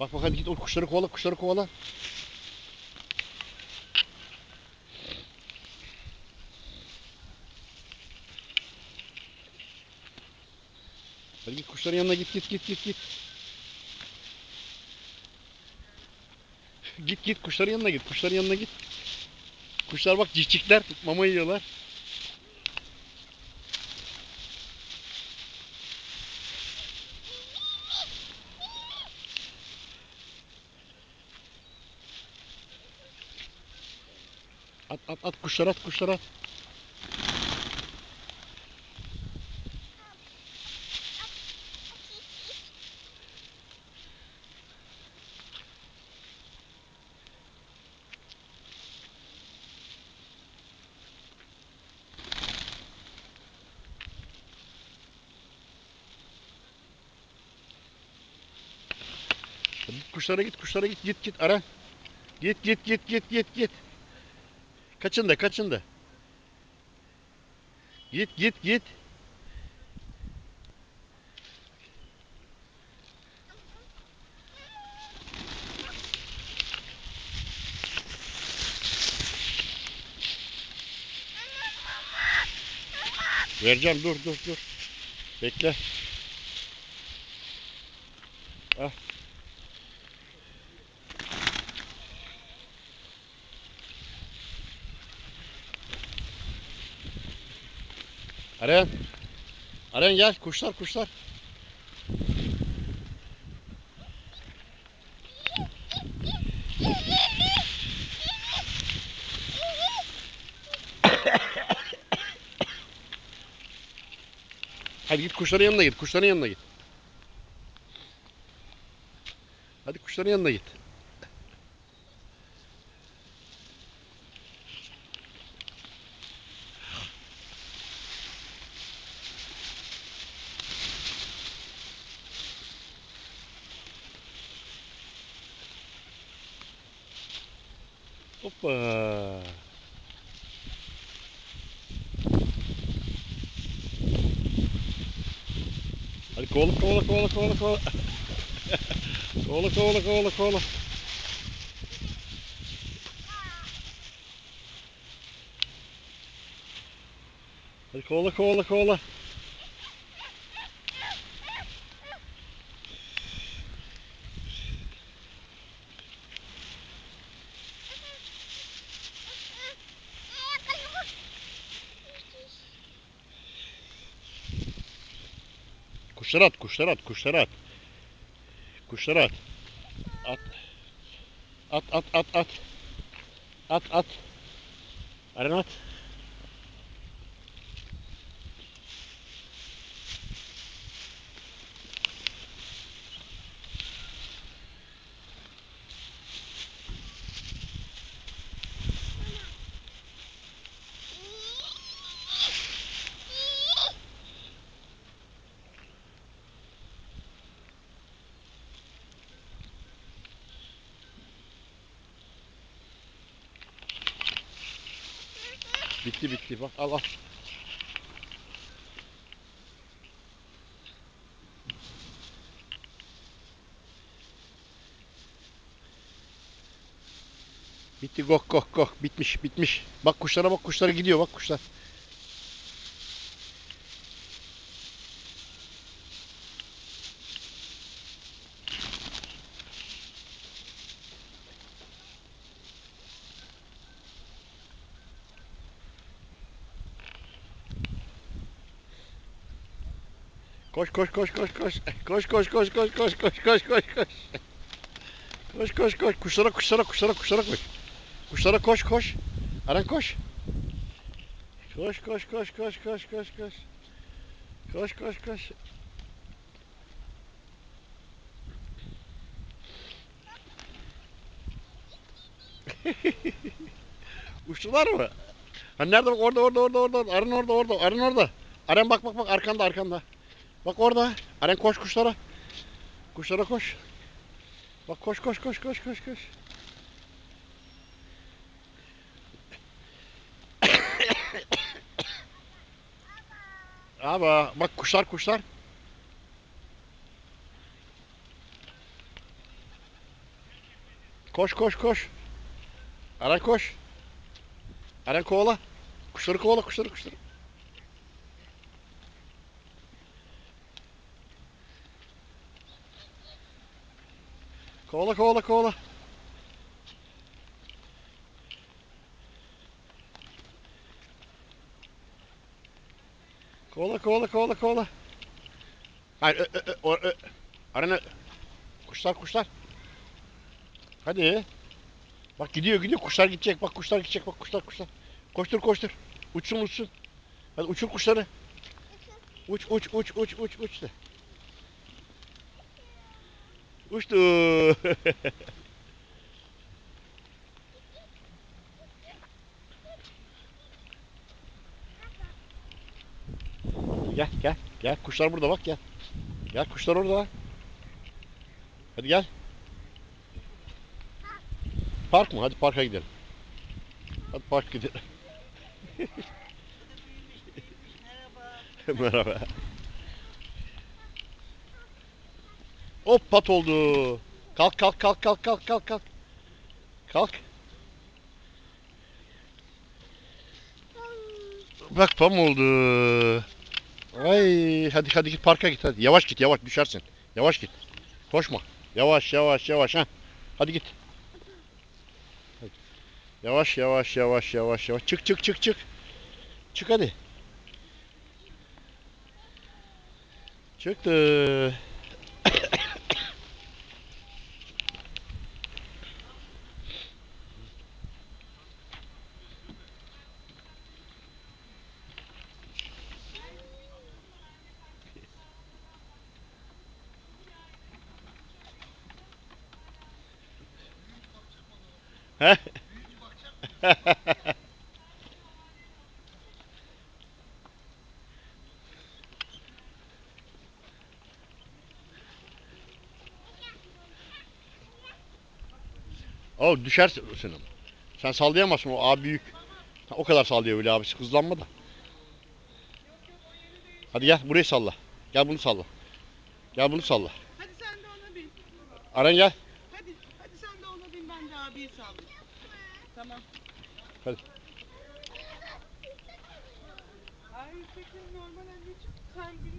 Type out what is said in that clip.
Bak bak hadi git o kuşları kovala, kuşları kovala. Hadi git kuşların yanına git git git git git. Git git kuşların yanına git, kuşların yanına git. Kuşlar bak civcikler mama yiyorlar. At at at kuşlar at kuşlar at. Hadi git kuşlara git, kuşlara git git git ara. Git git git git git git. Kaçın da kaçın da. Git git git. Vereceğim dur dur dur. Bekle. Ah. Aren. Aren gel kuşlar kuşlar. Hadi git kuşların yanına git, kuşların yanına git. Hadi kuşların yanına git. Hoppa. Hadi kovala kovala kovala kovala kovala. Kovala kovala kovala kovala. Hadi kovala kovala kovala. Kuşları at, kuşları at, kuşları at. Kuşları at. At, at, at, at, at. At, at. Aren at. Bitti bitti. Bak al al. Bitti gok gok gok. Bitmiş bitmiş. Bak kuşlara bak kuşlara gidiyor bak kuşlar. Koş koş koş koş koş. Koş koş koş koş koş koş koş koş koş. Koş koş koş. Kuşlara kuşlara kuşlara kuşlara koş. Kuşlara koş koş. Aren koş. Koş koş koş koş koş koş koş. Koş koş koş. Uçtular mı? Hani nerede bak orada orada orada orada. Aren orada orada. Aren orada. Aren bak bak bak arkanda arkanda. Bak orada. Aren koş kuşlara. Kuşlara koş. Bak koş koş koş koş koş koş. Abi bak kuşlar kuşlar. Koş koş koş. Eren koş. Eren kovala. Kuşları kovala, kuşları kuşları. Kovala kovala kovala. Kovala kovala kovala kovala. Hayır, Eren, kuşlar kuşlar. Hadi. Bak gidiyor gidiyor, kuşlar gidecek, bak kuşlar gidecek, bak kuşlar kuşlar. Koştur koştur. Uçsun uçsun. Hadi uçur kuşları. Uç uç uç uç uç uç de. Uçtu. Gel gel gel, kuşlar burada bak, gel. Gel, kuşlar orada. Hadi gel. Park mı? Hadi parka gidelim. Hadi park gidelim. Merhaba. Hop, pat oldu. Kalk kalk kalk kalk kalk kalk kalk. Kalk. Bak, pam oldu. Ay, hadi hadi git parka git hadi. Yavaş git, yavaş düşersin. Yavaş git. Koşma. Yavaş yavaş yavaş ha. Hadi git. Yavaş yavaş yavaş yavaş yavaş. Çık çık çık çık. Çık hadi. Çıktı. He? O düşersin ama. Sen sallayamazsın, o abi büyük. O kadar sallıyor öyle abisi, hızlanma da. Hadi gel burayı salla. Gel bunu salla. Gel bunu salla. Hadi sen de ona bin. Aran gel. Hadi sen de ona bin, ben de abiyi sallayayım. Tamam. Hadi. Hayır, tekrar normal anneciğim. Sen bin.